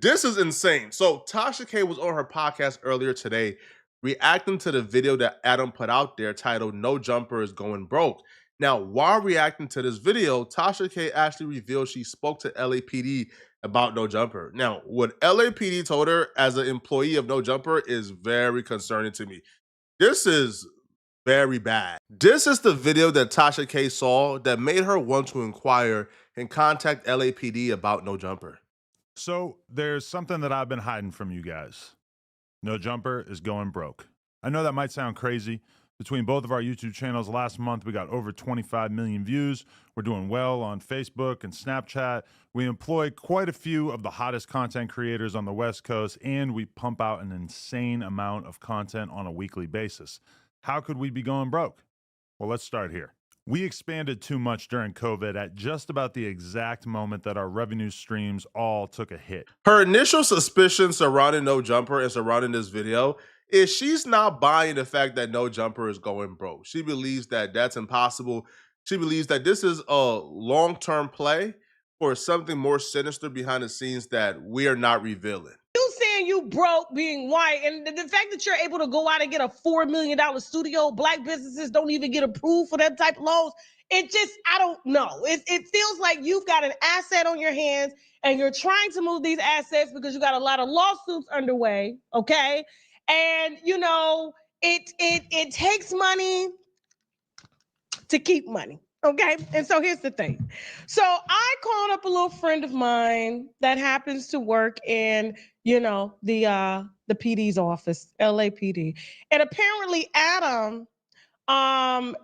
This is insane. So Tasha K was on her podcast earlier today reacting to the video that Adam put out there titled "No Jumper is Going Broke." Now, while reacting to this video, Tasha K actually revealed she spoke to LAPD about No Jumper. Now, what LAPD told her as an employee of No Jumper is very concerning to me. This is very bad. This is the video that Tasha K saw that made her want to inquire and contact LAPD about No Jumper. So there's something that I've been hiding from you guys. No Jumper is going broke. I know that might sound crazy. Between both of our YouTube channels last month, we got over 25 million views. We're doing well on Facebook and Snapchat. We employ quite a few of the hottest content creators on the West Coast, and we pump out an insane amount of content on a weekly basis. How could we be going broke? Well, let's start here. We expanded too much during COVID at just about the exact moment that our revenue streams all took a hit. Her initial suspicion surrounding No Jumper and surrounding this video is she's not buying the fact that No Jumper is going broke. She believes that that's impossible. She believes that this is a long-term play or something more sinister behind the scenes that we are not revealing. You saying you broke being white, and the fact that you're able to go out and get a $4 million studio, black businesses don't even get approved for that type of loans. It just, I don't know. It feels like you've got an asset on your hands and you're trying to move these assets because you got a lot of lawsuits underway, okay? And, you know, it takes money to keep money. Okay, and so here's the thing. So I called up a little friend of mine that happens to work in, you know, the PD's office, LAPD, and apparently Adam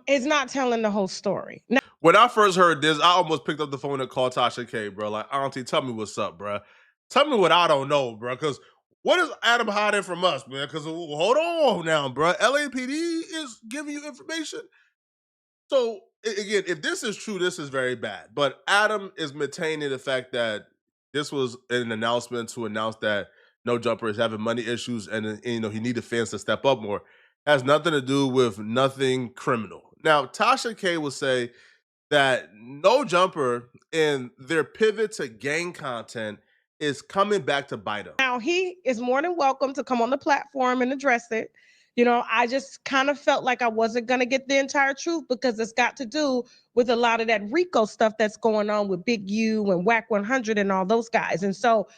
is not telling the whole story. Now, when I first heard this, I almost picked up the phone and called Tasha K, bro. Like, Auntie, tell me what's up, bro. Tell me what I don't know, bro. Because what is Adam hiding from us, man? Because hold on now, bro. LAPD is giving you information. So again, if this is true, this is very bad. But Adam is maintaining the fact that this was an announcement to announce that No Jumper is having money issues, and you know he needed fans to step up more. Has nothing to do with nothing criminal. Now, Tasha K will say that No Jumper in their pivot to gang content is coming back to bite them. now he is more than welcome to come on the platform and address it. You know, I just kind of felt like I wasn't going to get the entire truth because it's got to do with a lot of that RICO stuff that's going on with Big U and Whack 100 and all those guys. And so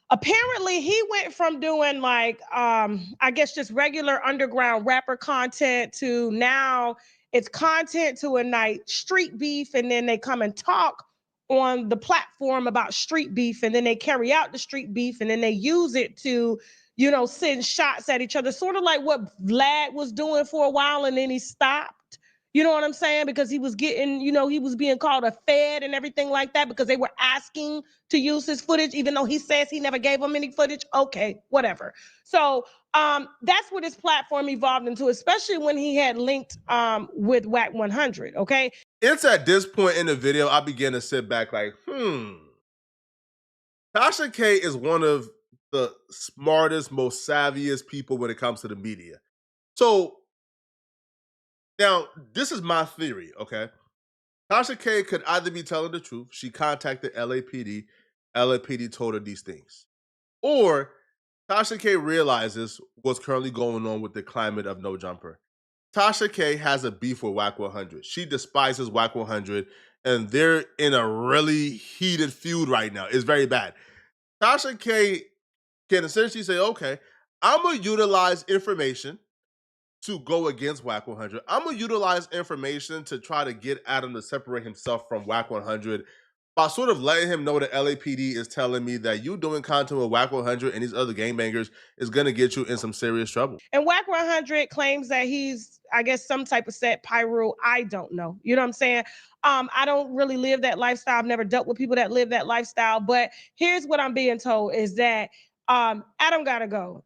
apparently he went from doing like, I guess just regular underground rapper content to now it's content to a night street beef. And then they come and talk on the platform about street beef. And then they carry out the street beef and then they use it to, you know, send shots at each other, sort of like what Vlad was doing for a while and then he stopped. You know what I'm saying? Because he was getting, you know, he was being called a fed and everything like that because they were asking to use his footage, even though he says he never gave them any footage. Okay, whatever. So that's what his platform evolved into, especially when he had linked with Whack 100, okay? It's at this point in the video, I began to sit back like, Tasha K is one of the smartest, most savviest people when it comes to the media. So now this is my theory, okay? Tasha K could either be telling the truth. She contacted LAPD. LAPD told her these things. Or Tasha K realizes what's currently going on with the climate of No Jumper. Tasha K has a beef with Whack 100. She despises Whack 100, and they're in a really heated feud right now. It's very bad. Tasha K can essentially say, okay, I'm going to utilize information to go against Whack 100. I'm going to utilize information to try to get Adam to separate himself from Whack 100 by sort of letting him know that LAPD is telling me that you doing content with Whack 100 and these other gangbangers is going to get you in some serious trouble. And Whack 100 claims that he's, I guess, some type of set pyro. I don't know. You know what I'm saying? I don't really live that lifestyle. I've never dealt with people that live that lifestyle. But here's what I'm being told is that Adam got to go.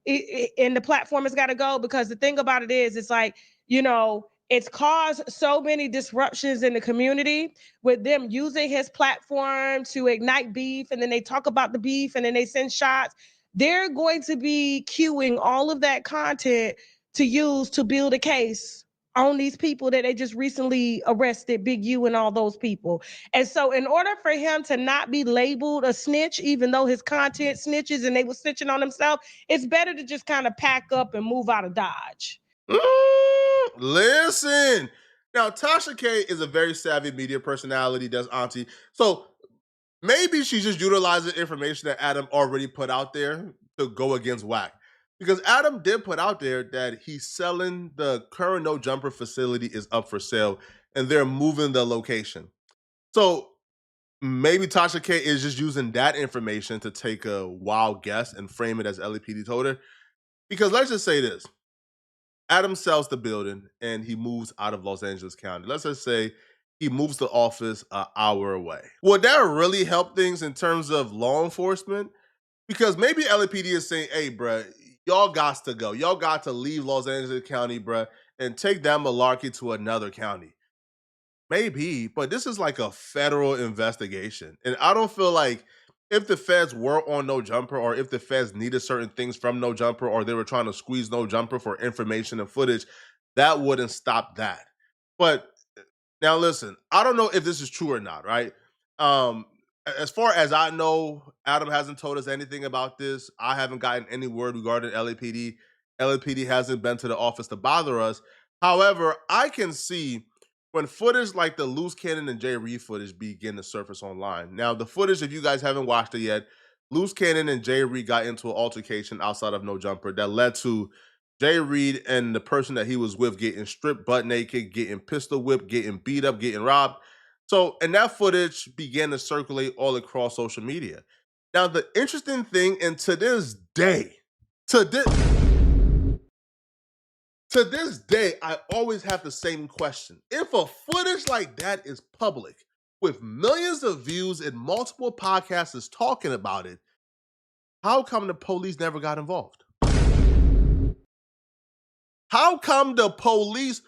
And the platform has got to go because the thing about it is, it's like, you know, it's caused so many disruptions in the community with them using his platform to ignite beef. And then they talk about the beef and then they send shots. They're going to be queuing all of that content to use to build a case on these people that they just recently arrested, Big U and all those people. And so in order for him to not be labeled a snitch, even though his content snitches and they were snitching on themselves, it's better to just kind of pack up and move out of Dodge. Listen. Now, Tasha K is a very savvy media personality, does Auntie. So maybe she's just utilizing information that Adam already put out there to go against Whack. Because Adam did put out there that he's selling the current No Jumper facility is up for sale and they're moving the location. So maybe Tasha K is just using that information to take a wild guess and frame it as LAPD told her. Because let's just say this. Adam sells the building and he moves out of Los Angeles County. Let's just say he moves the office an hour away. Would that really help things in terms of law enforcement? Because maybe LAPD is saying, hey, bruh, y'all got to go. Y'all got to leave Los Angeles County, bruh, and take that malarkey to another county. Maybe, but this is like a federal investigation. And I don't feel like if the feds were on No Jumper or if the feds needed certain things from No Jumper or they were trying to squeeze No Jumper for information and footage, that wouldn't stop that. But now listen, I don't know if this is true or not, right? As far as I know, Adam hasn't told us anything about this. I haven't gotten any word regarding LAPD. LAPD hasn't been to the office to bother us. However, I can see when footage like the Loose Cannon and Jay Reed footage begin to surface online. Now, the footage, if you guys haven't watched it yet, Loose Cannon and Jay Reed got into an altercation outside of No Jumper that led to Jay Reed and the person that he was with getting stripped butt naked, getting pistol whipped, getting beat up, getting robbed. So, and that footage began to circulate all across social media. Now, the interesting thing, and to this day, to this day, I always have the same question. If a footage like that is public, with millions of views and multiple podcasts talking about it, how come the police never got involved? How come the police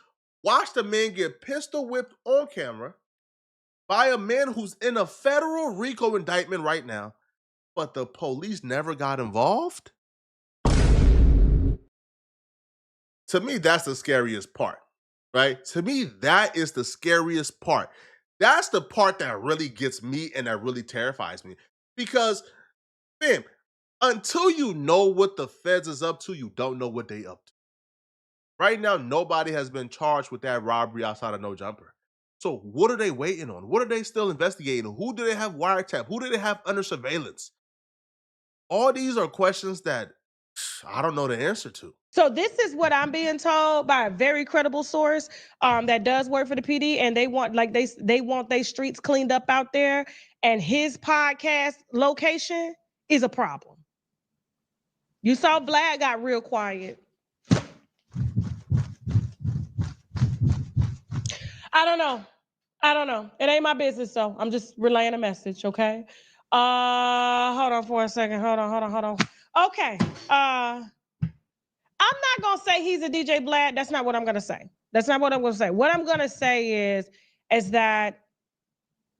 watched a man get pistol whipped on camera by a man who's in a federal RICO indictment right now, but the police never got involved? To me, that's the scariest part, right? To me, that is the scariest part. That's the part that really gets me and that really terrifies me. Because, man, until you know what the feds is up to, you don't know what they up to. Right now, nobody has been charged with that robbery outside of No Jumper. So what are they waiting on? What are they still investigating? Who do they have wiretap? Who do they have under surveillance? All these are questions that I don't know the answer to. So this is what I'm being told by a very credible source that does work for the PD, and they want they want their streets cleaned up out there, and his podcast location is a problem. You saw Vlad got real quiet. I don't know. It ain't my business, so I'm just relaying a message, okay? Hold on for a second. Hold on. Okay. I'm not gonna say he's a DJ Vlad. That's not what I'm gonna say. What I'm gonna say is that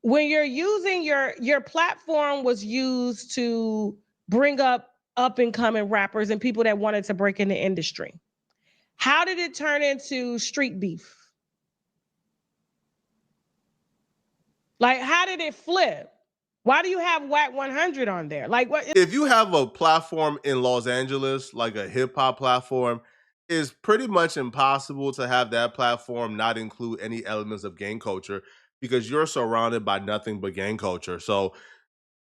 when you're using your platform was used to bring up and coming rappers and people that wanted to break in the industry. How did it turn into street beef? Like, how did it flip? Why do you have Whack 100 on there? Like, what? If you have a platform in Los Angeles, like a hip hop platform, it's pretty much impossible to have that platform not include any elements of gang culture because you're surrounded by nothing but gang culture. So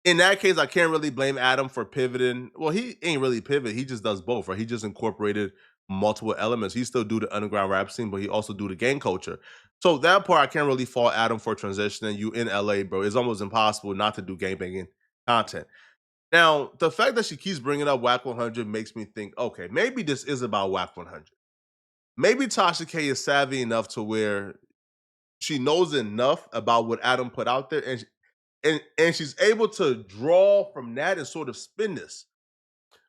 in that case, I can't really blame Adam for pivoting. Well, he ain't really pivot. He just does both, right? He just incorporated multiple elements. He still do the underground rap scene, but he also do the gang culture. So that part, I can't really fault Adam for transitioning. You in LA, bro. It's almost impossible not to do gangbanging content. Now, the fact that she keeps bringing up Whack 100 makes me think, okay, maybe this is about Whack 100. Maybe Tasha K is savvy enough to where she knows enough about what Adam put out there, and she's able to draw from that and sort of spin this.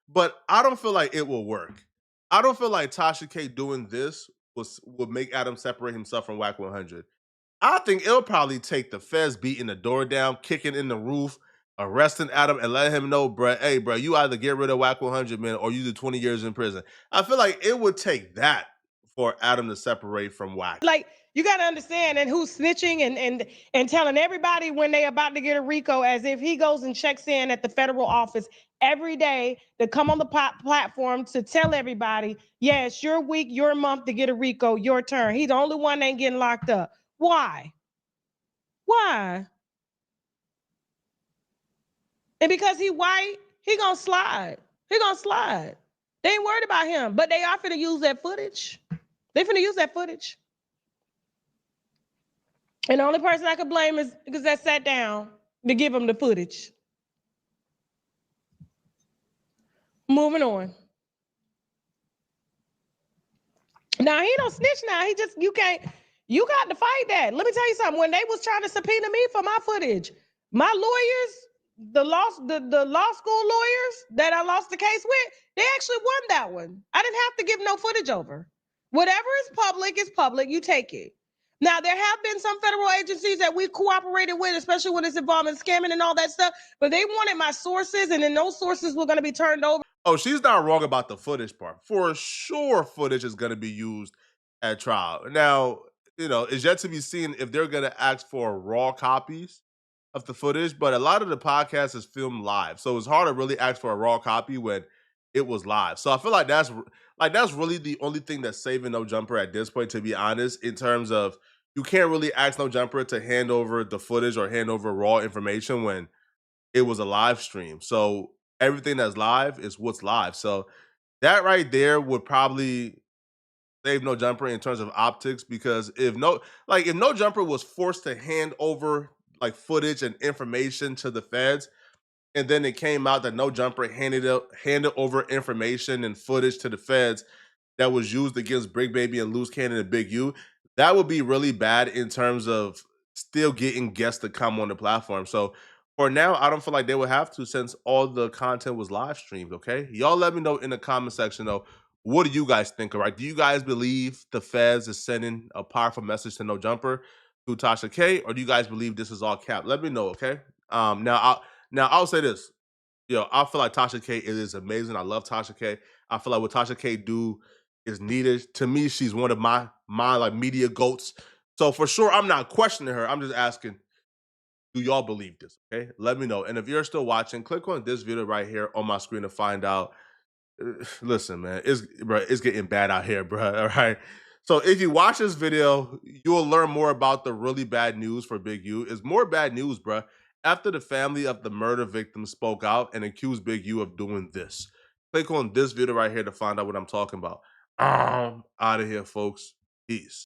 But I don't feel like it will work. I don't feel like Tasha K doing this would make Adam separate himself from Whack 100. I think it'll probably take the feds beating the door down, kicking in the roof, arresting Adam, and letting him know, bruh, hey, bruh, you either get rid of Whack 100, man, or you do 20 years in prison. I feel like it would take that for Adam to separate from Wack. Like, you got to understand, and who's snitching and telling everybody when they about to get a RICO, as if he goes and checks in at the federal office every day to come on the platform to tell everybody, yeah, it's your week, your month to get a RICO, your turn. He's the only one that ain't getting locked up. Why? Why? And because he white, he gonna slide. He gonna slide. They ain't worried about him, but they are finna use that footage. They finna use that footage. And the only person I could blame is because that sat down to give him the footage. Moving on. Now he don't snitch now. He just, you got to fight that. Let me tell you something. When they was trying to subpoena me for my footage, my lawyers, the law school lawyers that I lost the case with, they actually won that one. I didn't have to give no footage over. Whatever is public, you take it. Now, there have been some federal agencies that we cooperated with, especially when it's involving scamming and all that stuff, but they wanted my sources, and then those sources were going to be turned over. Oh, she's not wrong about the footage part. For sure, footage is going to be used at trial. Now, it's yet to be seen if they're going to ask for raw copies of the footage, but a lot of the podcast is filmed live. So it's hard to really ask for a raw copy when it was live. So I feel like that's really the only thing that's saving No Jumper at this point, to be honest, in terms of you can't really ask No Jumper to hand over the footage or hand over raw information when it was a live stream. So everything that's live is what's live. So that right there would probably save No Jumper in terms of optics, because if No Jumper was forced to hand over like footage and information to the feds, and then it came out that No Jumper handed over information and footage to the feds that was used against Big Baby and Loose Cannon and Big U, that would be really bad in terms of still getting guests to come on the platform. So for now, I don't feel like they would have to, since all the content was live streamed. Okay, y'all let me know in the comment section though. What do you guys think? All right, do you guys believe the feds is sending a powerful message to No Jumper through Tasha K, or do you guys believe this is all cap? Let me know. Okay. I'll say this. I feel like Tasha K is amazing. I love Tasha K. I feel like what Tasha K do is needed. To me, she's one of my like media goats. So for sure, I'm not questioning her. I'm just asking, do y'all believe this? Okay, let me know. And if you're still watching, click on this video right here on my screen to find out. Listen, man, it's getting bad out here, bro. All right. So if you watch this video, you'll learn more about the really bad news for Big U. It's more bad news, bro. After the family of the murder victim spoke out and accused Big U of doing this. Click on this video right here to find out what I'm talking about. Out of here, folks. Peace.